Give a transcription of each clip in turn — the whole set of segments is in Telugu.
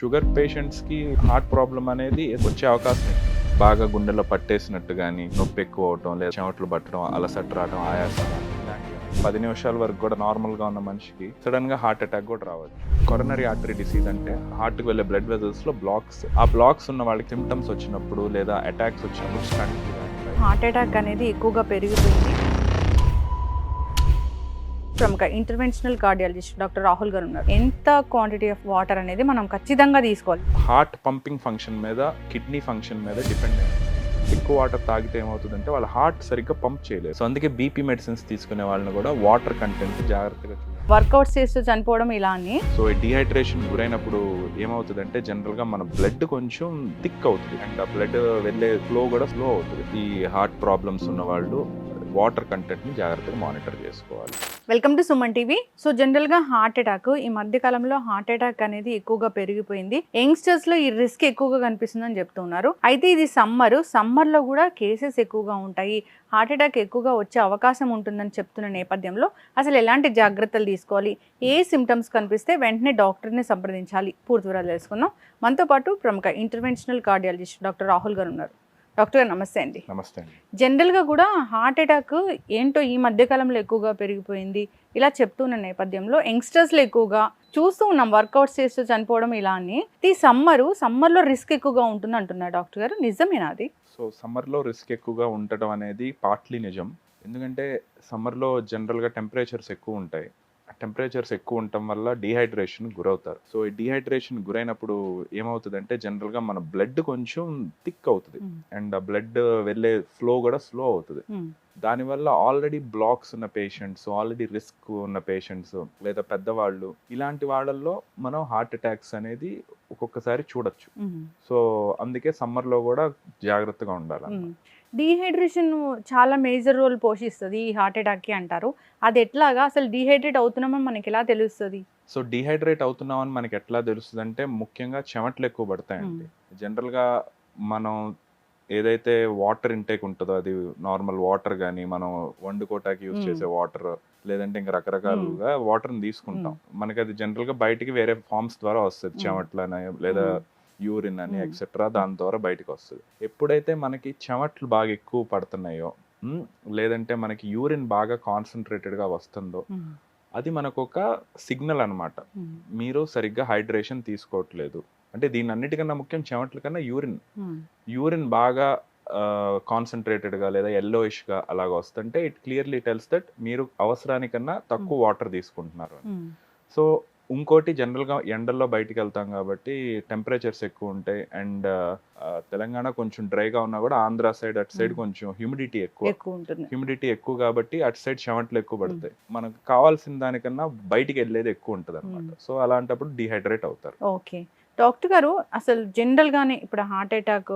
షుగర్ పేషెంట్స్కి హార్ట్ ప్రాబ్లం అనేది వచ్చే అవకాశం ఉంది. బాగా గుండెలో పట్టేసినట్టు కానీ నొప్పి ఎక్కువ అవటం లేదా చెమటలు పట్టడం అలసట రావడం ఆయాసం ఇలాంటివి 10 నిమిషాల వరకు కూడా నార్మల్గా ఉన్న మనిషికి సడన్గా హార్ట్ అటాక్ కూడా రావచ్చు. కొరనరీ ఆర్టరీ డిసీజ్ అంటే హార్ట్కి వెళ్ళే బ్లడ్ వెజల్స్లో బ్లాక్స్. ఆ బ్లాక్స్ ఉన్న వాళ్ళకి సిమ్టమ్స్ వచ్చినప్పుడు లేదా అటాక్స్ వచ్చినప్పుడు స్టంట్ హార్ట్ అటాక్ అనేది ఎక్కువగా పెరిగిపోయింది. ప్రముఖ ఇంటర్వెన్షనల్ కార్డియాలజిస్ట్ డాక్టర్ రాహుల్ గారు ఉన్నారు. ఎంత క్వాంటిటీ ఆఫ్ వాటర్ అనేది మనం ఖచ్చితంగా తీసుకోవాలి? హార్ట్ పంపింగ్ ఫంక్షన్ మీద కిడ్నీ ఫంక్షన్ మీద డిపెండ్ అయ్యింది. ఎక్కువ వాటర్ తాగితే ఏమవుతుందంటే వాళ్ళ హార్ట్ సరిగ్గా పంప్ చేయలేదు. సో అందుకే బీపీ మెడిసిన్స్ తీసుకునే వాళ్ళని కూడా వాటర్ కంటెంట్ జాగ్రత్తగా చూడాలి. వర్కౌట్స్ చేస్తూ చనిపోవడం ఇలా అని. సో ఈ డిహైడ్రేషన్ గురైనప్పుడు ఏమవుతుందంటే జనరల్గా మన బ్లడ్ కొంచెం థిక్ అవుతుంది అండ్ ఆ బ్లడ్ వెళ్ళే ఫ్లో కూడా స్లో అవుతుంది. ఈ హార్ట్ ప్రాబ్లమ్స్ ఉన్న వాళ్ళు వాటర్ కంటెంట్ని జాగ్రత్తగా మానిటర్ చేసుకోవాలి. Welcome to Suman TV. So జనరల్గా హార్ట్ అటాక్ ఈ మధ్య కాలంలో హార్ట్ అటాక్ అనేది ఎక్కువగా పెరిగిపోయింది. యంగ్స్టర్స్ లో ఈ రిస్క్ ఎక్కువగా కనిపిస్తుందని చెప్తున్నారు. అయితే ఇది సమ్మర్లో కూడా కేసెస్ ఎక్కువగా ఉంటాయి, హార్ట్ అటాక్ ఎక్కువగా వచ్చే అవకాశం ఉంటుందని చెప్తున్న నేపథ్యంలో అసలు ఎలాంటి జాగ్రత్తలు తీసుకోవాలి, ఏ సిమ్టమ్స్ కనిపిస్తే వెంటనే డాక్టర్ని సంప్రదించాలి, పూర్తి వివరాలు తెలుసుకుందాం. మనతో పాటు ప్రముఖ ఇంటర్వెన్షనల్ కార్డియాలజిస్ట్ డాక్టర్ రాహుల్ గారు ఉన్నారు. డాక్టర్ గారు నమస్తే అండి. నమస్తే అండి. జనరల్గా కూడా హార్ట్ అటాక్ ఏంటో ఈ మధ్యకాలంలో ఎక్కువగా పెరిగిపోయింది ఇలా చెప్తున్న నేపథ్యంలో యంగ్స్టర్స్లో ఎక్కువగా చూస్తూ ఉన్నాం, వర్కౌట్స్ చేస్తూ చనిపోవడం ఇలా అని. ఈ సమ్మర్లో రిస్క్ ఎక్కువగా ఉంటుంది అంటున్నారు డాక్టర్ గారు, నిజమేనా అది? సో సమ్మర్లో రిస్క్ ఎక్కువగా ఉండటం అనేది పార్ట్లీ నిజం. ఎందుకంటే సమ్మర్లో జనరల్గా టెంపరేచర్స్ ఎక్కువ ఉంటాయి. టెంపరేచర్స్ ఎక్కువ ఉండటం వల్ల డీహైడ్రేషన్ గురవుతారు. సో ఈ డీహైడ్రేషన్ గురైనప్పుడు ఏమవుతుందంటే జనరల్గా మన బ్లడ్ కొంచెం థిక్ అవుతుంది అండ్ ఆ బ్లడ్ వెళ్ళే ఫ్లో కూడా స్లో అవుతుంది. దానివల్ల ఆల్రెడీ బ్లాక్స్ ఉన్న పేషెంట్స్, ఆల్రెడీ రిస్క్ ఉన్న పేషెంట్స్ లేదా పెద్దవాళ్ళు, ఇలాంటి వాళ్ళల్లో మనం హార్ట్ అటాక్స్ అనేది ఒక్కొక్కసారి చూడొచ్చు. సో అందుకే సమ్మర్లో కూడా జాగ్రత్తగా ఉండాలి. డీహైడ్రేషన్ చాలా మేజర్ రోల్ పోషిస్తుంది ఈ హార్ట్ అటాక్కి అంటారు. అది ఎట్లాగా, అసలు డీహైడ్రేట్ అవుతున్నామని మనకి ఎలా తెలుస్తుంది? సో డీహైడ్రేట్ అవుతున్నామని మనకి ఎట్లా తెలుస్తుంది అంటే ముఖ్యంగా చెమటలు ఎక్కువ పడతాయండి. జనరల్గా మనం ఏదైతే వాటర్ ఇంటేక్ ఉంటుందో అది నార్మల్ వాటర్ కానీ మనం వండుకోటానికి యూజ్ చేసే వాటర్ లేదంటే ఇంకా రకరకాలుగా వాటర్ని తీసుకుంటాం. మనకి అది జనరల్గా బయటికి వేరే ఫార్మ్స్ ద్వారా వస్తుంది, చెమట్లని లేదా యూరిన్ అని ఎక్సెట్రా, దాని ద్వారా బయటకు వస్తుంది. ఎప్పుడైతే మనకి చెమట్లు బాగా ఎక్కువ పడుతున్నాయో లేదంటే మనకి యూరిన్ బాగా కాన్సన్ట్రేటెడ్గా వస్తుందో అది మనకు ఒక సిగ్నల్ అనమాట, మీరు సరిగ్గా హైడ్రేషన్ తీసుకోవట్లేదు అంటే. దీని అన్నిటికన్నా ముఖ్యం చెమట్ల కన్నా యూరిన్ బాగా కాన్సన్ట్రేటెడ్గా లేదా ఎల్లోయిష్గా అలాగ వస్తుంటే ఇట్ క్లియర్లీ టెల్స్ దట్ మీరు అవసరానికన్నా తక్కువ వాటర్ తీసుకుంటున్నారు. సో ఇంకోటి జనరల్గా ఎండల్లో బయటికి వెళ్తాం కాబట్టి టెంపరేచర్స్ ఎక్కువ ఉంటాయి అండ్ తెలంగాణ కొంచెం డ్రైగా ఉన్నా కూడా ఆంధ్ర సైడ్ అటు సైడ్ కొంచెం హ్యూమిడిటీ ఎక్కువ కాబట్టి అటు సైడ్ చెమటలు ఎక్కువ పడతాయి. మనకు కావాల్సిన దానికన్నా బయటికి వెళ్ళేది ఎక్కువ ఉంటుంది అనమాట. సో అలాంటప్పుడు డిహైడ్రేట్ అవుతారు. ఓకే డాక్టర్ గారు, అసలు జనరల్గానే ఇప్పుడు హార్ట్ అటాక్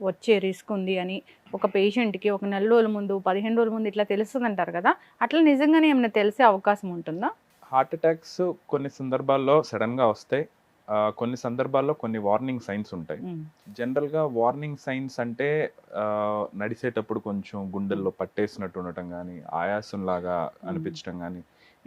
వచ్చే రిస్క్ ఉంది అని ఒక పేషెంట్కి ఒక 4 రోజుల ముందు 15 రోజుల ముందు ఇట్లా తెలుస్తుంది అంటారు కదా, అట్లా నిజంగానే ఏమైనా తెలిసే అవకాశం ఉంటుందా? హార్ట్ అటాక్స్ కొన్ని సందర్భాల్లో సడన్గా వస్తాయి, కొన్ని సందర్భాల్లో కొన్ని వార్నింగ్ సైన్స్ ఉంటాయి. జనరల్గా వార్నింగ్ సైన్స్ అంటే నడిచేటప్పుడు కొంచెం గుండెల్లో పట్టేసినట్టు ఉండటం కానీ ఆయాసం లాగా అనిపించడం కానీ,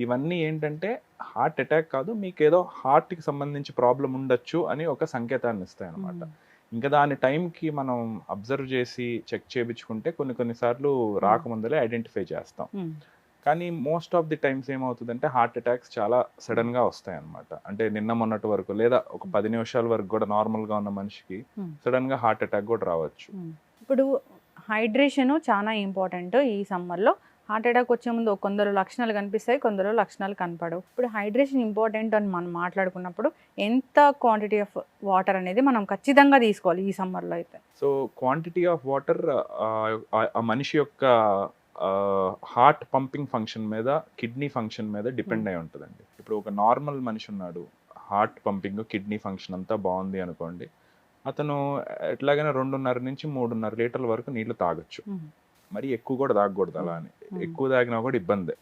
ఇవన్నీ ఏంటంటే హార్ట్ అటాక్ కాదు, మీకు ఏదో హార్ట్కి సంబంధించి ప్రాబ్లం ఉండొచ్చు అని ఒక సంకేతాన్ని ఇస్తాయి అనమాట. ఇంకా దాని టైంకి మనం అబ్జర్వ్ చేసి చెక్ చేయించుకుంటే కొన్నిసార్లు రాకముందలే ఐడెంటిఫై చేస్తాం. కానీ మోస్ట్ ఆఫ్ ది టైమ్స్ ఏమవుతుందంటే హార్ట్ అటాక్స్ చాలా సడన్గా వస్తాయి అనమాట. అంటే నిన్న మొన్నటి వరకు లేదా ఒక 10 నిమిషాల వరకు కూడా నార్మల్గా ఉన్న మనిషికి సడన్గా హార్ట్ అటాక్ కూడా రావచ్చు. ఇప్పుడు హైడ్రేషన్ చాలా ఇంపార్టెంట్ ఈ సమ్మర్లో. హార్ట్ అటాక్ వచ్చే ముందు కొందరు లక్షణాలు కనిపిస్తాయి, కొందరు లక్షణాలు కనపడవు. ఇప్పుడు హైడ్రేషన్ ఇంపార్టెంట్ అని మనం మాట్లాడుకున్నప్పుడు ఎంత క్వాంటిటీ ఆఫ్ వాటర్ అనేది మనం ఖచ్చితంగా తీసుకోవాలి ఈ సమ్మర్లో అయితే? సో క్వాంటిటీ ఆఫ్ వాటర్ ఆ మనిషి యొక్క హార్ట్ పంపింగ్ ఫంక్షన్ మీద, కిడ్నీ ఫంక్షన్ మీద డిపెండ్ అయి ఉంటుందండి. ఇప్పుడు ఒక నార్మల్ మనిషి ఉన్నాడు, హార్ట్ పంపింగ్ కిడ్నీ ఫంక్షన్ అంతా బాగుంది అనుకోండి, అతను ఎట్లాగైనా 2.5 నుంచి 3.5 లీటర్ల వరకు నీళ్లు తాగొచ్చు. మరి ఎక్కువ కూడా తాగకూడదు. అలా అని ఎక్కువ తాగినా కూడా ఇబ్బందే,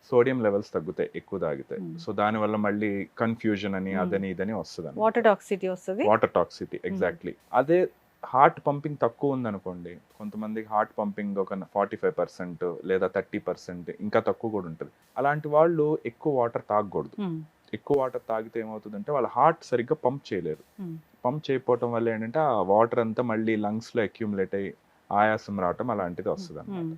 సోడియం లెవెల్స్ తగ్గుతాయి ఎక్కువ తాగితే. సో దానివల్ల మళ్ళీ కన్ఫ్యూజన్ అని అదని ఇదని వస్తుంది, వాటర్ టాక్సిటీ. ఎగ్జాక్ట్లీ. అదే హార్ట్ పంపింగ్ తక్కువ ఉందనుకోండి, కొంతమందికి హార్ట్ పంపింగ్ ఒక 45% లేదా 30%, ఇంకా తక్కువ కూడా ఉంటుంది. అలాంటి వాళ్ళు ఎక్కువ వాటర్ తాగకూడదు. ఎక్కువ వాటర్ తాగితే ఏమవుతుందంటే వాళ్ళ హార్ట్ సరిగ్గా పంప్ చేయలేరు. పంప్ చేయకపోవటం వల్ల ఏంటంటే ఆ వాటర్ అంతా మళ్ళీ లంగ్స్లో అక్యూములేట్ అయ్యి ఆయాసం రావటం అలాంటిది వస్తుంది అనమాట.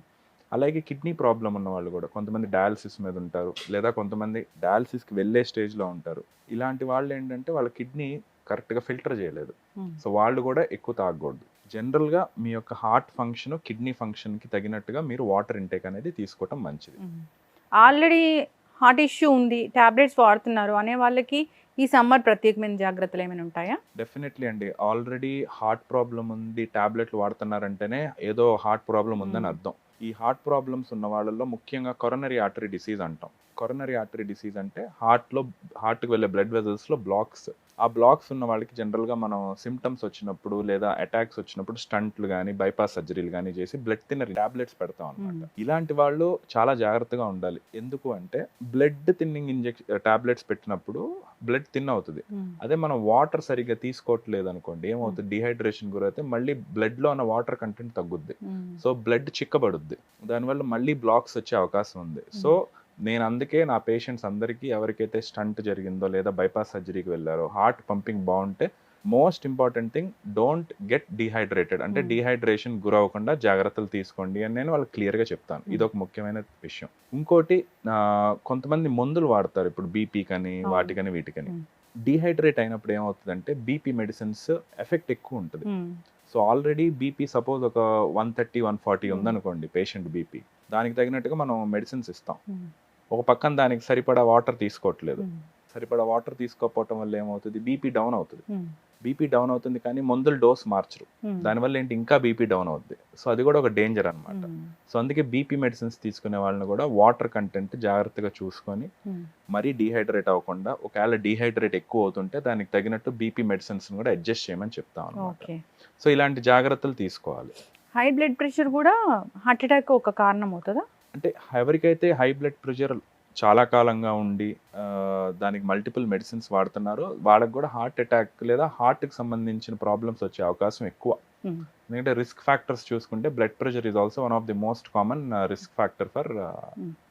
అలాగే కిడ్నీ ప్రాబ్లం ఉన్న వాళ్ళు కూడా కొంతమంది డయాలసిస్ మీద ఉంటారు, లేదా కొంతమంది డయాలసిస్కి వెళ్ళే స్టేజ్లో ఉంటారు. ఇలాంటి వాళ్ళు ఏంటంటే వాళ్ళ కిడ్నీ కరెక్ట్గా ఫిల్టర్ చేయలేదు. సో వాళ్ళు కూడా ఎక్కువ తాగకూడదు. జనరల్గా మీ యొక్క హార్ట్ ఫంక్షన్ కిడ్నీ ఫంక్షన్కి తగినట్టుగా మీరు వాటర్ ఇంటేక్ అనేది తీసుకోవటం మంచిది. ఆల్రెడీ హార్ట్ ఇష్యూ ఉంది, టాబ్లెట్స్ వాడుతున్నారు అనే వాళ్ళకి ఈ సమ్మర్ ప్రత్యేకమైన జాగ్రత్తలు ఏమైనా ఉంటాయా? డెఫినెట్లీ అండి. ఆల్రెడీ హార్ట్ ప్రాబ్లం ఉంది, టాబ్లెట్లు వాడుతున్నారంటేనే ఏదో హార్ట్ ప్రాబ్లం ఉందని అర్థం. ఈ హార్ట్ ప్రాబ్లమ్స్ ఉన్న వాళ్ళల్లో ముఖ్యంగా కొరోనరీ ఆర్టరీ డిసీజ్ అంటాం. కొరోనరీ ఆర్టరీ డిసీజ్ అంటే హార్ట్కి వెళ్ళే బ్లడ్ వెజల్స్లో బ్లాక్స్. ఆ బ్లాక్స్ ఉన్న వాళ్ళకి జనరల్గా మనం సిమ్టమ్స్ వచ్చినప్పుడు లేదా అటాక్స్ వచ్చినప్పుడు స్టంట్లు కానీ బైపాస్ సర్జరీలు కానీ చేసి బ్లడ్ థిన్నర్ టాబ్లెట్స్ పెడతాం అనమాట. ఇలాంటి వాళ్ళు చాలా జాగ్రత్తగా ఉండాలి. ఎందుకు అంటే బ్లడ్ థిన్నింగ్ టాబ్లెట్స్ పెట్టినప్పుడు బ్లడ్ థిన్ అవుతుంది. అదే మనం వాటర్ సరిగ్గా తీసుకోవట్లేదు అనుకోండి, ఏమవుతుంది, డిహైడ్రేషన్ గురైతే మళ్ళీ బ్లడ్ లో ఉన్న వాటర్ కంటెంట్ తగ్గుద్ది. సో బ్లడ్ చిక్కబడుద్ది, దానివల్ల మళ్ళీ బ్లాక్స్ వచ్చే అవకాశం ఉంది. సో నేను అందుకే నా పేషెంట్స్ అందరికీ ఎవరికైతే స్టంట్ జరిగిందో లేదా బైపాస్ సర్జరీకి వెళ్ళారో హార్ట్ పంపింగ్ బాగుంటే most important thing don't get dehydrated, అంటే డిహైడ్రేషన్ గురవ్వకుండా జాగ్రత్తలు తీసుకోండి అని నేను వాళ్ళకి క్లియర్గా చెప్తాను. ఇది ఒక ముఖ్యమైన విషయం. ఇంకోటి, కొంతమంది మందులు వాడతారు ఇప్పుడు బీపీ కని వాటికని వీటికని. డిహైడ్రేట్ అయినప్పుడు ఏమవుతుందంటే బీపీ మెడిసిన్స్ ఎఫెక్ట్ ఎక్కువ ఉంటుంది. సో ఆల్రెడీ బీపీ సపోజ్ ఒక 130, 140 ఉందనుకోండి పేషెంట్ బీపీ, దానికి తగినట్టుగా మనం మెడిసిన్స్ ఇస్తాం. ఒక పక్కన దానికి సరిపడా వాటర్ తీసుకోవట్లేదు. సరిపడా వాటర్ తీసుకోకపోవటం వల్ల ఏమవుతుంది, బీపీ డౌన్ అవుతుంది. బీపీ డౌన్ అవుతుంది కానీ మందులు డోస్ మార్చరు, దానివల్ల ఏంటి ఇంకా బీపీ డౌన్ అవుతుంది. సో అది కూడా ఒక డేంజర్ అనమాట. సో అందుకే బీపీ మెడిసిన్స్ తీసుకునే వాళ్ళని కూడా వాటర్ కంటెంట్ జాగ్రత్తగా చూసుకొని మరీ డీహైడ్రేట్ అవ్వకుండా, ఒకవేళ డీహైడ్రేట్ ఎక్కువ అవుతుంటే దానికి తగినట్టు బీపీ మెడిసిన్స్ కూడా అడ్జస్ట్ చేయమని చెప్తాం అనమాట. సో ఇలాంటి జాగ్రత్తలు తీసుకోవాలి. హై బ్లడ్ ప్రెషర్ కూడా హార్ట్ అటాక్ ఒక కారణం అవుతుందా? అంటే ఎవరికైతే హై బ్లడ్ ప్రెషర్ చాలా కాలంగా ఉండి దానికి మల్టిపుల్ మెడిసిన్స్ వాడుతున్నారో వాళ్ళకి కూడా హార్ట్ అటాక్ లేదా హార్ట్కి సంబంధించిన ప్రాబ్లమ్స్ వచ్చే అవకాశం ఎక్కువ. ఎందుకంటే రిస్క్ ఫ్యాక్టర్స్ చూసుకుంటే blood pressure is also one of the most common risk factor for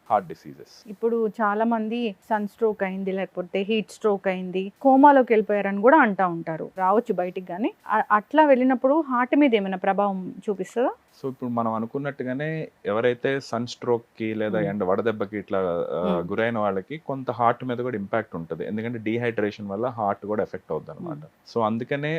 heart diseases. ఇప్పుడు చాలా మంది సన్ స్ట్రోక్ అయింది, లేకపోతే హీట్ స్ట్రోక్ అయింది, కోమాలోకి వెళ్ళిపోయారని కూడా అంటూ ఉంటారు, రావచ్చు బయటికి. కానీ అట్లా వెళ్ళినప్పుడు హార్ట్ మీద ఏమైనా ప్రభావం చూపిస్తుందా? సో ఇప్పుడు మనం అనుకున్నట్టుగానే ఎవరైతే సన్ స్ట్రోక్ కి లేదా వడదెబ్బకి ఇట్లా గురైన వాళ్ళకి కొంత హార్ట్ మీద కూడా ఇంపాక్ట్ ఉంటుంది. ఎందుకంటే డీహైడ్రేషన్ వల్ల హార్ట్ కూడా ఎఫెక్ట్ అవుతుంది అనమాట. సో అందుకనే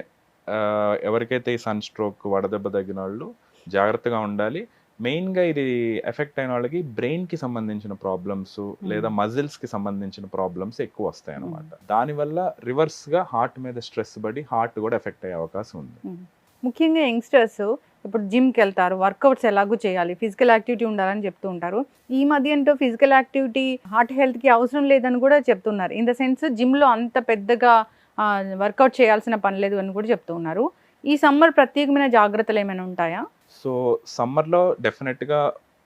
ఎవరికైతే ఈ సన్ స్ట్రోక్ వడదెబ్బ తగిన వాళ్ళు జాగ్రత్తగా ఉండాలి. మెయిన్గా ఇది ఎఫెక్ట్ అయిన వాళ్ళకి బ్రెయిన్కి సంబంధించిన ప్రాబ్లమ్స్ లేదా మజిల్స్కి సంబంధించిన ప్రాబ్లమ్స్ ఎక్కువ వస్తాయి అన్నమాట. దానివల్ల రివర్స్గా హార్ట్ మీద స్ట్రెస్ పడి హార్ట్ కూడా ఎఫెక్ట్ అయ్యే అవకాశం ఉంది. ముఖ్యంగా యంగ్స్టర్స్ ఇప్పుడు జిమ్కి వెళ్తారు, వర్కౌట్స్ ఎలాగూ చేయాలి, ఫిజికల్ యాక్టివిటీ ఉండాలని చెప్తూ ఉంటారు. ఈ మధ్య ఏంటో ఫిజికల్ యాక్టివిటీ హార్ట్ హెల్త్కి అవసరం లేదని కూడా చెప్తున్నారు. ఇన్ ద సెన్స్ జిమ్లో అంత పెద్దగా వర్కౌట్ చేయాల్సిన పని లేదు అని కూడా చెప్తూ ఉన్నారు. ఈ సమ్మర్ ప్రత్యేకమైన జాగ్రత్తలు ఏమైనా ఉంటాయా? సో సమ్మర్లో డెఫినెట్గా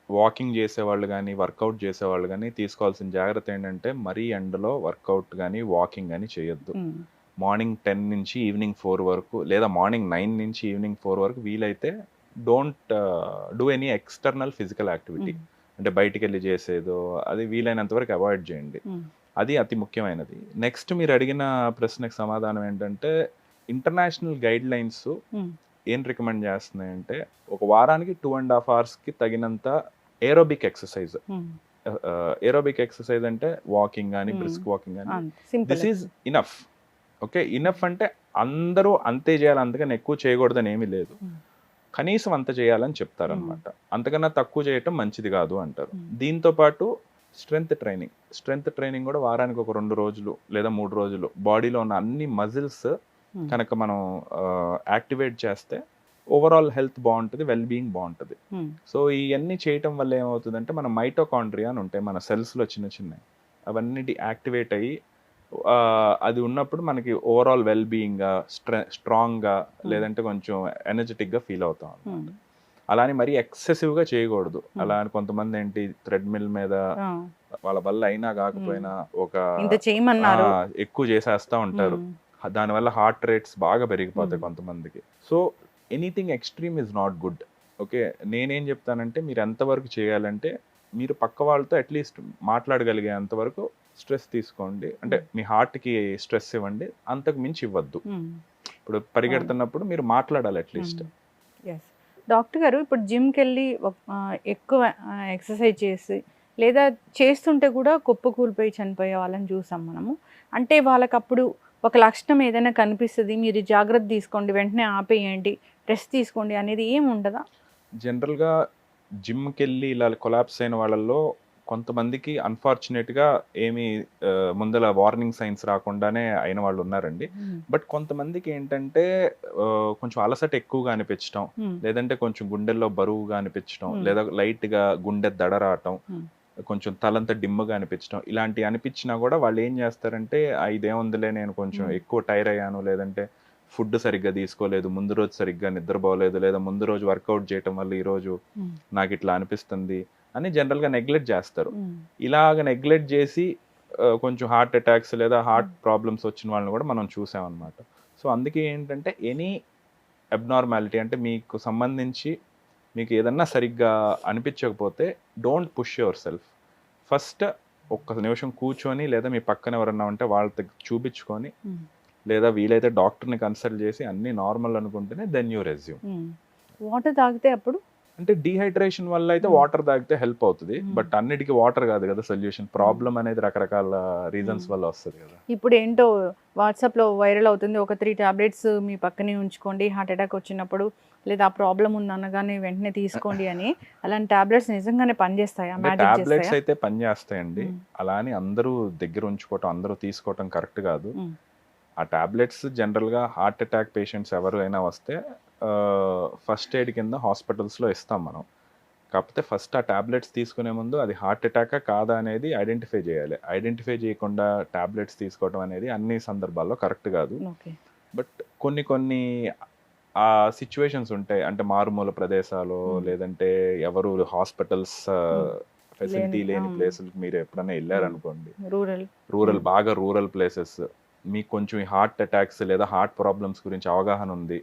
వాకింగ్ చేసేవాళ్ళు కానీ వర్కౌట్ చేసేవాళ్ళు కానీ తీసుకోవాల్సిన జాగ్రత్త ఏంటంటే మరీ ఎండలో వర్కౌట్ కానీ వాకింగ్ కానీ చేయొద్దు. మార్నింగ్ 10 నుంచి ఈవినింగ్ 4 వరకు లేదా మార్నింగ్ 9 నుంచి ఈవినింగ్ 4 వరకు వీలైతే don't do any external physical activity, అంటే బయటికి వెళ్ళి చేసేదో అది వీలైనంత వరకు అవాయిడ్ చేయండి. అది అతి ముఖ్యమైనది. నెక్స్ట్ మీరు అడిగిన ప్రశ్నకు సమాధానం ఏంటంటే ఇంటర్నేషనల్ గైడ్ లైన్స్ ఏం రికమెండ్ చేస్తున్నాయంటే ఒక వారానికి 2.5 అవర్స్కి తగినంత ఏరోబిక్ ఎక్సర్సైజ్. ఏరోబిక్ ఎక్సర్సైజ్ అంటే వాకింగ్ కానీ బ్రిస్క్ వాకింగ్ కానీ this is enough. Okay, enough అంటే అందరూ అంతే చేయాలి, అంతకన్నా ఎక్కువ చేయకూడదని ఏమీ లేదు, కనీసం అంత చేయాలని చెప్తారనమాట. అంతకన్నా తక్కువ చేయటం మంచిది కాదు అంటారు. దీంతో పాటు స్ట్రెంగ్త్ ట్రైనింగ్ కూడా వారానికి ఒక 2 రోజులు లేదా 3 రోజులు బాడీలో ఉన్న అన్ని మజిల్స్ కనుక మనం యాక్టివేట్ చేస్తే ఓవరాల్ హెల్త్ బాగుంటుంది, వెల్ బీయింగ్ బాగుంటుంది. సో ఇవన్నీ చేయటం వల్ల ఏమవుతుందంటే మన మైటోకాండ్రియా అని ఉంటాయి మన సెల్స్లో చిన్న అవన్నీ యాక్టివేట్ అయ్యి అది ఉన్నప్పుడు మనకి ఓవరాల్ వెల్ బీయింగ్గా స్ట్రాంగ్గా లేదంటే కొంచెం ఎనర్జెటిక్గా ఫీల్ అవుతాం అన్నమాట. అలానే మరీ ఎక్సెసివ్గా చేయకూడదు. అలా అని కొంతమంది ఏంటి థ్రెడ్మిల్ మీద వాళ్ళ వల్ల అయినా కాకపోయినా ఒక ఎక్కువ చేసేస్తూ ఉంటారు. దానివల్ల హార్ట్ రేట్స్ బాగా పెరిగిపోతాయి కొంతమందికి. So anything extreme is not good. Okay, నేనేం చెప్తానంటే మీరు ఎంతవరకు చేయాలంటే మీరు పక్క వాళ్ళతో అట్లీస్ట్ మాట్లాడగలిగే అంతవరకు స్ట్రెస్ తీసుకోండి, అంటే మీ హార్ట్కి స్ట్రెస్ ఇవ్వండి, అంతకు మించి ఇవ్వద్దు. ఇప్పుడు పరిగెడుతున్నప్పుడు మీరు మాట్లాడాలి అట్లీస్ట్. ఎస్ డాక్టర్ గారు, ఇప్పుడు జిమ్కి వెళ్ళి ఎక్కువ ఎక్సర్సైజ్ చేసి లేదా చేస్తుంటే కూడా కుప్పకూలిపోయి చనిపోయే వాళ్ళని చూసాం మనము. అంటే వాళ్ళకి అప్పుడు ఒక లక్షణం ఏదైనా కనిపిస్తుంది, మీరు జాగ్రత్త తీసుకోండి, వెంటనే ఆపేయండి, రెస్ట్ తీసుకోండి అనేది ఏమి ఉండదా? జనరల్గా జిమ్కి వెళ్ళి ఇలా కొలాప్స్ అయిన వాళ్ళల్లో కొంతమందికి అన్ఫార్చునేట్గా ఏమీ ముందల వార్నింగ్ సైన్స్ రాకుండానే అయిన వాళ్ళు ఉన్నారండి. బట్ కొంతమందికి ఏంటంటే కొంచెం అలసట ఎక్కువగా అనిపించడం, లేదంటే కొంచెం గుండెల్లో బరువుగా అనిపించడం, లేదా లైట్గా గుండె దడ రావటం, కొంచెం తలంతా డిమ్గా అనిపించడం, ఇలాంటివి అనిపించినా కూడా వాళ్ళు ఏం చేస్తారంటే ఇదేముందిలే, నేను కొంచెం ఎక్కువ టైర్ అయ్యాను, లేదంటే ఫుడ్ సరిగ్గా తీసుకోలేదు, ముందు రోజు సరిగ్గా నిద్రపోలేదు, లేదా ముందు రోజు వర్కౌట్ చేయటం వల్ల ఈరోజు నాకు ఇట్లా అనిపిస్తుంది అని జనరల్గా నెగ్లెక్ట్ చేస్తారు. ఇలాగ నెగ్లెక్ట్ చేసి కొంచెం హార్ట్ అటాక్స్ లేదా హార్ట్ ప్రాబ్లమ్స్ వచ్చిన వాళ్ళని కూడా మనం చూసామన్నమాట. సో అందుకే ఏంటంటే ఎనీ అబ్నార్మాలిటీ, అంటే మీకు సంబంధించి మీకు ఏదన్నా సరిగ్గా అనిపించకపోతే don't push yourself. First ఒక్క నిమిషం కూర్చొని, లేదా మీ పక్కన ఎవరన్నా ఉంటే వాళ్ళతో చూపించుకొని, లేదా వీలైతే డాక్టర్ని కన్సల్ట్ చేసి అన్ని నార్మల్ అనుకుంటేనే దెన్ యూ రెజ్యూమ్. వాటర్ తాగితే అప్పుడు అంటే డీహైడ్రేషన్ వల్ల అయితే వాటర్ తాగితే హెల్ప్ అవుతుంది, బట్ అన్నిటికీ వాటర్ కాదు కదా సొల్యూషన్. ప్రాబ్లం అనేది రకరకాల రీజన్స్ వల్ల వస్తుంది కదా. ఇప్పుడు ఏంటో వాట్సాప్లో వైరల్ అవుతుంది, ఒక 3 టాబ్లెట్స్ మీ పక్కనే ఉంచుకోండి, హార్ట్ అటాక్ వచ్చినప్పుడు లేదా ఆ ప్రాబ్లం ఉందనగానే వెంటనే తీసుకోండి అని. అలాంటి టాబ్లెట్స్ నిజంగానే పనిచేస్తాయా? టాబ్లెట్స్ అయితే పనిచేస్తాయండి, అలా అని అందరూ దగ్గర ఉంచుకోవటం, అందరూ తీసుకోవటం కరెక్ట్ కాదు. ఆ టాబ్లెట్స్ జనరల్గా హార్ట్ అటాక్ పేషెంట్స్ ఎవరైనా వస్తే ఫస్ట్ ఎయిడ్ కింద హాస్పిటల్స్లో ఇస్తాం మనం. కాకపోతే ఫస్ట్ ఆ టాబ్లెట్స్ తీసుకునే ముందు అది హార్ట్ అటాకా కాదా అనేది ఐడెంటిఫై చేయాలి. ఐడెంటిఫై చేయకుండా టాబ్లెట్స్ తీసుకోవడం అనేది అన్ని సందర్భాల్లో కరెక్ట్ కాదు. బట్ కొన్ని ఆ సిచ్యువేషన్స్ ఉంటాయి, అంటే మారుమూల ప్రదేశాలు, లేదంటే ఎవరు హాస్పిటల్స్ ఫెసిలిటీ లేని ప్లేసులకు మీరు ఎప్పుడైనా వెళ్ళారనుకోండి, రూరల్ బాగా రూరల్ ప్లేసెస్, మీకు కొంచెం హార్ట్ అటాక్స్ లేదా హార్ట్ ప్రాబ్లమ్స్ గురించి అవగాహన ఉంది,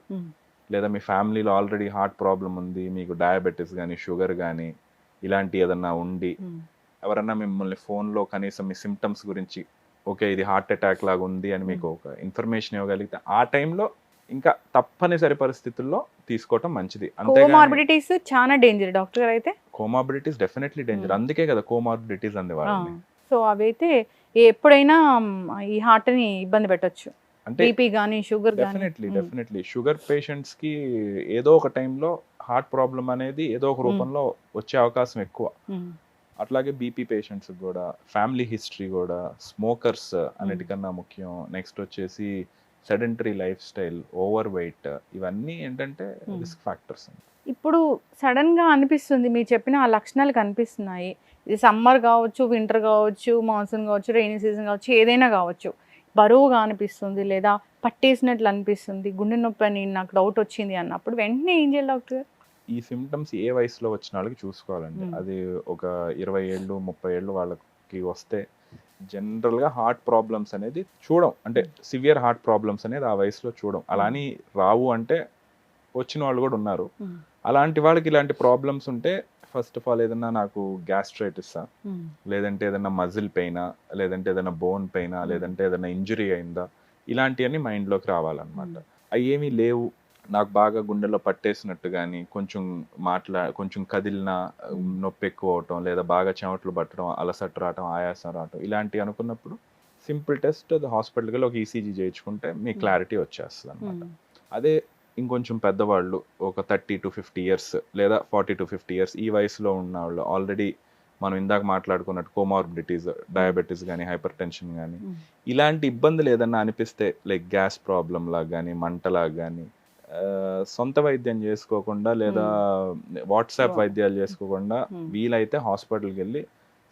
లేదా మీ ఫ్యామిలీలో ఆల్రెడీ హార్ట్ ప్రాబ్లం ఉంది, మీకు డయాబెటీస్ కానీ షుగర్ కానీ ఇలాంటి ఏదన్నా ఉండి ఎవరన్నా మిమ్మల్ని ఫోన్లో కనీసం మీ సిమ్టమ్స్ గురించి, ఓకే ఇది హార్ట్ అటాక్ లాగా ఉంది అని మీకు ఒక ఇన్ఫర్మేషన్ ఇవ్వగలిగితే ఆ టైంలో ఇంకా తప్పనిసరి పరిస్థితుల్లో తీసుకోవటం మంచిది. కోమార్బిడిటీస్ చాలా డేంజర్ డాక్టర్ గారు. అయితే కోమార్బిడిటీస్ డెఫినెట్లీ డేంజర్, అందుకే కదా కోమార్బిడిటీస్ అంది వాళ్ళని. సో అవైతే ఎప్పుడైనా ఈ హార్ట్ ని ఇబ్బంది పెట్టొచ్చు, అంటే బీపీ గానీ షుగర్ గానీ. డెఫినెట్లీ షుగర్ పేషెంట్స్ కి ఏదో ఒక టైంలో హార్ట్ ప్రాబ్లం అనేది ఏదో ఒక రూపంలో వచ్చే అవకాశం ఎక్కువ. అట్లాగే బీపీ పేషెంట్స్ కూడా, ఫ్యామిలీ హిస్టరీ కూడా, స్మోకర్స్ అన్నిటికన్నా ముఖ్యం, నెక్స్ట్ వచ్చేసి sedentary life style, over weight, ఇవన్నీ ఏంటంటే రిస్క్ ఫ్యాక్టర్స్. ఇప్పుడు సడన్ గా అనిపిస్తుంది, మీరు చెప్పిన ఆ లక్షణాలు కనిపిస్తున్నాయి, ఇది సమ్మర్ కావచ్చు, వింటర్ కావచ్చు, మాన్సూన్ కావచ్చు, రెయినీ సీజన్ కావచ్చు, ఏదైనా కావచ్చు, బరువుగా అనిపిస్తుంది లేదా పట్టేసినట్లు అనిపిస్తుంది, గుండె నొప్పి అని నాకు డౌట్ వచ్చింది అన్నప్పుడు వెంటనే ఏం చేయాలి డాక్టర్ గారు? ఈ సిమ్టమ్స్ ఏ వయసులో వచ్చిన వాళ్ళకి చూసుకోవాలండి. అది ఒక 20 ఏళ్ళు 30 ఏళ్ళు వాళ్ళకి వస్తే జనరల్గా హార్ట్ ప్రాబ్లమ్స్ అనేది చూడం, అంటే సివియర్ హార్ట్ ప్రాబ్లమ్స్ అనేది ఆ వయసులో చూడం. అలా అని రావు అంటే వచ్చిన వాళ్ళు కూడా ఉన్నారు. అలాంటి వాళ్ళకి ఇలాంటి ప్రాబ్లమ్స్ ఉంటే ఫస్ట్ ఆఫ్ ఆల్ ఏదన్నా నాకు గ్యాస్ట్రైటిసా, లేదంటే ఏదైనా మజిల్ పెయినా, లేదంటే ఏదైనా బోన్ పెయినా, లేదంటే ఏదైనా ఇంజురీ అయిందా, ఇలాంటివన్నీ మైండ్లోకి రావాలన్నమాట. అవి ఏమీ లేవు, నాకు బాగా గుండెలో పట్టేసినట్టు కానీ, కొంచెం కదిలిన నొప్పి ఎక్కువ అవటం, లేదా బాగా చెమటలు పట్టడం, అలసట రావటం, ఆయాసం రావటం, ఇలాంటివి అనుకున్నప్పుడు సింపుల్ టెస్ట్ హాస్పిటల్కి వెళ్ళి ఒక ఈసీజీ చేయించుకుంటే మీ క్లారిటీ వచ్చేస్తుంది అనమాట. అదే ఇంకొంచెం పెద్దవాళ్ళు ఒక 30 to 50 ఇయర్స్ లేదా 40 to 50 ఇయర్స్ ఈ వయసులో ఉన్న వాళ్ళు, ఆల్రెడీ మనం ఇందాక మాట్లాడుకున్నట్టు కోమార్బిడిటీస్, డయాబెటీస్ కానీ, హైపర్ టెన్షన్ కానీ, ఇలాంటి ఇబ్బందులు ఏదన్నా అనిపిస్తే, లైక్ గ్యాస్ ప్రాబ్లం లాగా కానీ, మంటలాగా కానీ, సొంత వైద్యం చేసుకోకుండా లేదా వాట్సాప్ వైద్యాలు చేసుకోకుండా వీలైతే హాస్పిటల్కి వెళ్ళి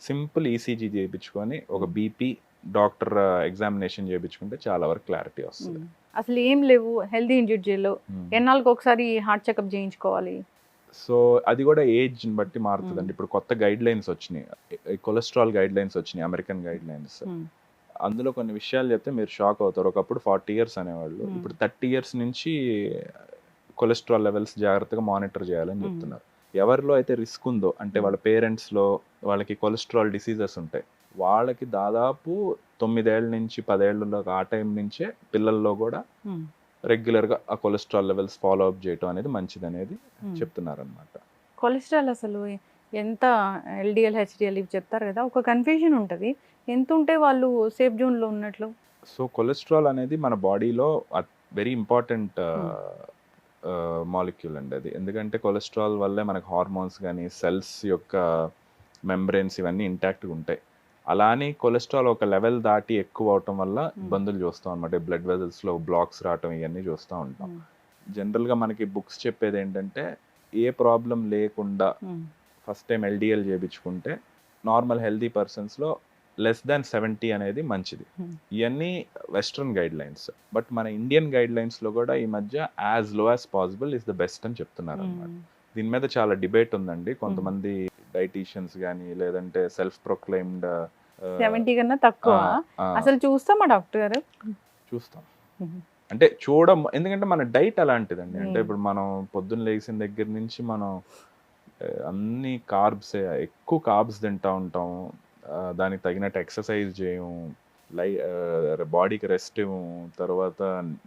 సింపుల్ ఈసీజీ చేయించుకొని ఒక బీపీ డాక్టర్ ఎగ్జామినేషన్ చేయించుకుంటే చాలా వరకు క్లారిటీ వస్తుంది. అసలు ఏం లేవు, హెల్తీ ఇండివిజువల్ ఎన్నాళ్ళకి ఒకసారి హార్ట్ చెకప్ చేయించుకోవాలి. సో అది కూడా ఏజ్ బట్టి మారుతుందండి. ఇప్పుడు కొత్త గైడ్ లైన్స్ వచ్చినాయి, కొలెస్ట్రాల్ గైడ్ లైన్స్ వచ్చినాయి, అమెరికన్ గైడ్ లైన్స్. అందులో కొన్ని విషయాలు చెప్తే మీరు షాక్ అవుతారు. ఒకప్పుడు 40 ఇయర్స్ అనేవాళ్ళు, ఇప్పుడు 30 ఇయర్స్ నుంచి కొలెస్ట్రాల్ లెవెల్స్ జాగ్రత్తగా మానిటర్ చేయాలని చెప్తున్నారు. ఎవరిలో అయితే రిస్క్ ఉందో, అంటే వాళ్ళ పేరెంట్స్లో వాళ్ళకి కొలెస్ట్రాల్ డిసీజెస్ ఉంటాయి, వాళ్ళకి దాదాపు 9 ఏళ్ళ నుంచి 10 ఏళ్ళలో ఆ టైం నుంచే పిల్లల్లో కూడా రెగ్యులర్గా ఆ కొలెస్ట్రాల్ లెవెల్స్ ఫాలో అప్ చేయటం అనేది మంచిది అనేది చెప్తున్నారు అనమాట. కొలెస్ట్రాల్ అసలు ఎంత ఎల్డిఎల్ హెచ్డిఎల్ ఇవి చెప్తారు కదా, ఒక కన్ఫ్యూజన్ ఉంటుంది, ఎంత ఉంటే వాళ్ళు సేఫ్ జోన్లో ఉన్నట్లు? సో కొలెస్ట్రాల్ అనేది మన బాడీలో వెరీ ఇంపార్టెంట్ మాలిక్యూల్ అండి అది. ఎందుకంటే కొలెస్ట్రాల్ వల్లే మనకు హార్మోన్స్ కానీ సెల్స్ యొక్క మెంబ్రెయిన్స్ ఇవన్నీ ఇంటాక్ట్గా ఉంటాయి. అలా అని కొలెస్ట్రాల్ ఒక లెవెల్ దాటి ఎక్కువ అవటం వల్ల ఇబ్బందులు చూస్తాం అనమాట. బ్లడ్ వెజల్స్లో బ్లాక్స్ రావటం ఇవన్నీ చూస్తూ ఉంటాం. జనరల్గా మనకి బుక్స్ చెప్పేది ఏంటంటే ఏ ప్రాబ్లం లేకుండా ఫస్ట్ టైం ఎల్డిఎల్ చేయించుకుంటే నార్మల్ హెల్దీ పర్సన్స్లో లెస్ దాన్ 70 అనేది మంచిది. ఇవన్నీ వెస్ట్రన్ గైడ్ లైన్స్. బట్ మన ఇండియన్ గైడ్ లైన్స్లో కూడా ఈ మధ్య as low as possible is the best అని చెప్తున్నారు అనమాట. దీని మీద చాలా డిబేట్ ఉందండి. కొంతమంది డైటీషియన్స్ కానీ లేదంటే సెల్ఫ్ ప్రొక్లైమ్డ్ 70 కన్నా తక్కువ అసలు చూస్తామా డాక్టర్ గారు? చూస్తాం. అంటే ఎందుకంటే మన డైట్ అలాంటిదండి. అంటే ఇప్పుడు మనం పొద్దున్న లేచిన దగ్గర నుంచి మనం అన్ని కార్బ్స్, ఎక్కువ కార్బ్స్ తింటూ ఉంటాం. దానికి తగినట్టు ఎక్సర్సైజ్ చేయము, బాడీకి రెస్ట్ ఇవ్వము, తర్వాత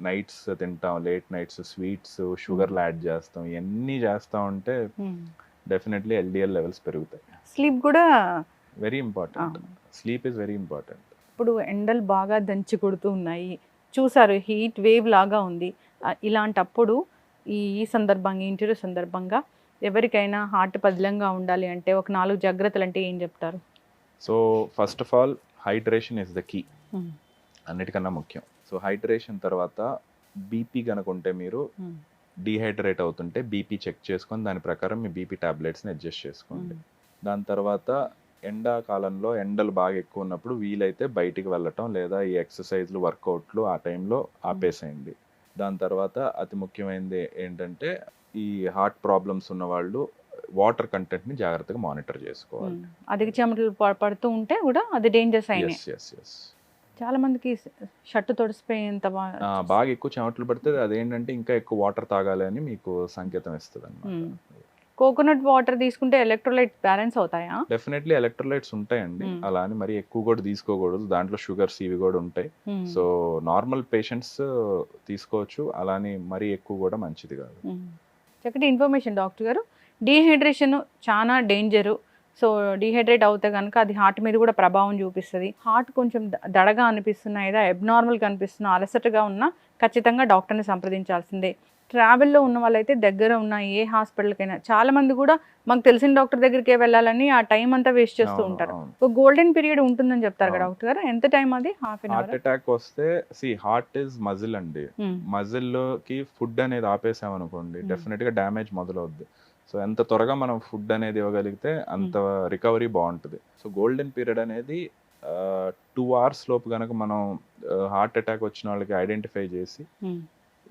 నైట్స్ తింటాం, లేట్ నైట్స్, స్వీట్స్, షుగర్లు యాడ్ చేస్తాం. ఇవన్నీ చేస్తూ ఉంటే డెఫినెట్లీ ఎల్డిఎల్ లెవెల్స్ పెరుగుతాయి. స్లీప్ కూడా very important. Sleep is very important. ఇప్పుడు ఎండలు బాగా దంచి కొడుతూ ఉన్నాయి, చూసారు, హీట్ వేవ్ లాగా ఉంది. ఇలాంటప్పుడు ఈ సందర్భంగా, ఇంటర్వ్యూ సందర్భంగా ఎవరికైనా హార్ట్ పదిలంగా ఉండాలి అంటే ఒక 4 జాగ్రత్తలు అంటే ఏం చెప్తారు? So first of all hydration is the key, అన్నిటికన్నా ముఖ్యం. సో హైడ్రేషన్ తర్వాత బీపీ కనుక ఉంటే మీరు డీహైడ్రేట్ అవుతుంటే బీపీ చెక్ చేసుకొని దాని ప్రకారం మీ బీపీ టాబ్లెట్స్ని అడ్జస్ట్ చేసుకోండి. దాని తర్వాత ఎండాకాలంలో ఎండలు బాగా ఎక్కువ ఉన్నప్పుడు వీలైతే బయటికి వెళ్ళటం లేదా ఈ ఎక్సర్సైజ్లు, వర్కౌట్లు ఆ టైంలో ఆపేసేయండి. దాని తర్వాత అతి ముఖ్యమైనది ఏంటంటే ఈ హార్ట్ ప్రాబ్లమ్స్ ఉన్న వాళ్ళు వాటర్ కంటెంట్ని జాగ్రత్తగా మానిటర్ చేసుకోవాలి. అధిక చెమటలు పడుతూ ఉంటే కూడా అది డేంజర్ సైన్. చాలా మందికి షర్ట్ తొడిసిపోయేంత బాగా ఎక్కువ చెమటలు పడితే అదేంటంటే ఇంకా ఎక్కువ వాటర్ తాగాలి అని మీకు సంకేతం ఇస్తుంది అన్నమాట. కోకోనట్ వాటర్ తీసుకుంటే ఎలక్ట్రోలైట్ బ్యాలెన్స్ అవుతాయా? డెఫినెట్లీ ఎలక్ట్రోలైట్స్ ఉంటాయండి. అలా అని మరి ఎక్కువ కూడా తీసుకోకూడదు, దాంట్లో షుగర్స్ ఇవి కూడా ఉంటాయి. సో నార్మల్ పేషెంట్స్ తీసుకోవచ్చు, అలా అని మరీ ఎక్కువ కూడా మంచిది కాదు. చక్కటి ఇన్ఫర్మేషన్ డాక్టర్ గారు. డీహైడ్రేషన్ చాలా డేంజరు. సో డీహైడ్రేట్ అవుతే కనుక అది హార్ట్ మీద కూడా ప్రభావం చూపిస్తుంది. హార్ట్ కొంచెం దడగా అనిపిస్తున్నా, ఏదో అబ్నార్మల్గా అనిపిస్తున్నా, అలసటగా ఉన్నా ఖచ్చితంగా డాక్టర్ని సంప్రదించాల్సిందే. ట్రావెల్లో ఉన్న వాళ్ళైతే దగ్గర ఉన్న ఏ హాస్పిటల్కైనా, చాలా మంది కూడా మాకు తెలిసిన డాక్టర్ దగ్గరికే వెళ్ళాలని ఆ టైం అంతా వేస్ట్ చేస్తూ ఉంటారు. ఒక గోల్డెన్ పీరియడ్ ఉంటుందని చెప్తారు కదా డాక్టర్ గారు, ఎంత టైం అది? Half an hour. Heart attack వస్తే హార్ట్ ఇస్ మజిల్ అండి. మజిల్కి ఫుడ్ అనేది ఆపేసామనుకోండి డెఫినెట్ గా డ్యామేజ్ మొదలవుద్ది. సో ఎంత త్వరగా మనం ఫుడ్ అనేది ఇవ్వగలిగితే అంత రికవరీ బాగుంటుంది. సో గోల్డెన్ పీరియడ్ అనేది 2 hours లోపు కనుక మనం హార్ట్ అటాక్ వచ్చిన వాళ్ళకి ఐడెంటిఫై చేసి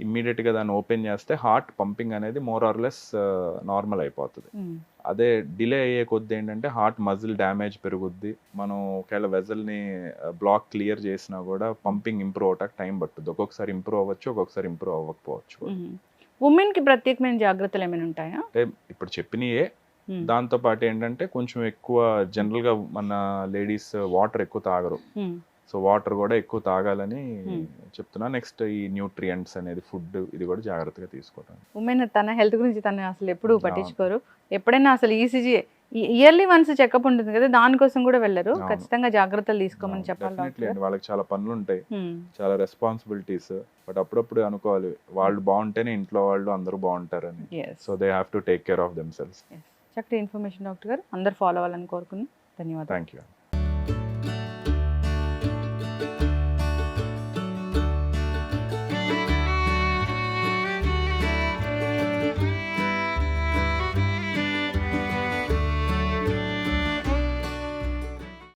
ఇమ్మీడియట్గా దాన్ని ఓపెన్ చేస్తే హార్ట్ పంపింగ్ అనేది మోర్ ఆర్ లెస్ నార్మల్ అయిపోతుంది. అదే డిలే అయ్యే కొద్ది ఏంటంటే హార్ట్ మజిల్ డ్యామేజ్ పెరుగుద్ది. మనం ఒకవేళ వెజల్ని బ్లాక్ క్లియర్ చేసినా కూడా పంపింగ్ ఇంప్రూవ్ అవటానికి టైం పట్టుద్ది. ఒక్కొక్కసారి ఇంప్రూవ్ అవ్వచ్చు, ఒక్కొక్కసారి ఇంప్రూవ్ అవ్వకపోవచ్చు. ఉమెన్ కి ప్రత్యేకమైన జాగ్రత్తలు ఏమైనా ఉంటాయా? అంటే ఇప్పుడు చెప్పినయే, దాంతో పాటు ఏంటంటే కొంచెం ఎక్కువ జనరల్ గా మన లేడీస్ వాటర్ ఎక్కువ తాగరు. సో వాటర్ కూడా ఎక్కువ తాగాలని చెప్తున్నా. నెక్స్ట్ ఈ న్యూట్రియంట్స్ అనేది ఫుడ్ ఇది కూడా జాగ్రత్తగా తీసుకోవటం. ఉమెన్ తన హెల్త్ గురించి తను అసలు ఎప్పుడు పట్టించుకోరు. ఎప్పుడైనా అసలు ఈసీజీ ఇయర్లీ వన్స్ చెకప్ ఉంటుంది కదా, దానికోసం కూడా వెళ్ళరు. ఖచ్చితంగా జాగ్రత్తలు తీసుకోమని చెప్పాలి. వాళ్ళకి చాలా పనులు ఉంటాయి, చాలా రెస్పాన్సిబిలిటీస్. బట్ అప్పుడప్పుడు అనుకోవాలి వాళ్ళు బాగుంటేనే ఇంట్లో వాళ్ళు అందరూ బాగుంటారని. So they have to take care of themselves. చక్కటి ఇన్ఫర్మేషన్ డాక్టర్ గారు, అందరు ఫాలో అవ్వాలని కోరుకున్నాం. ధన్యవాదాలు. Thank you.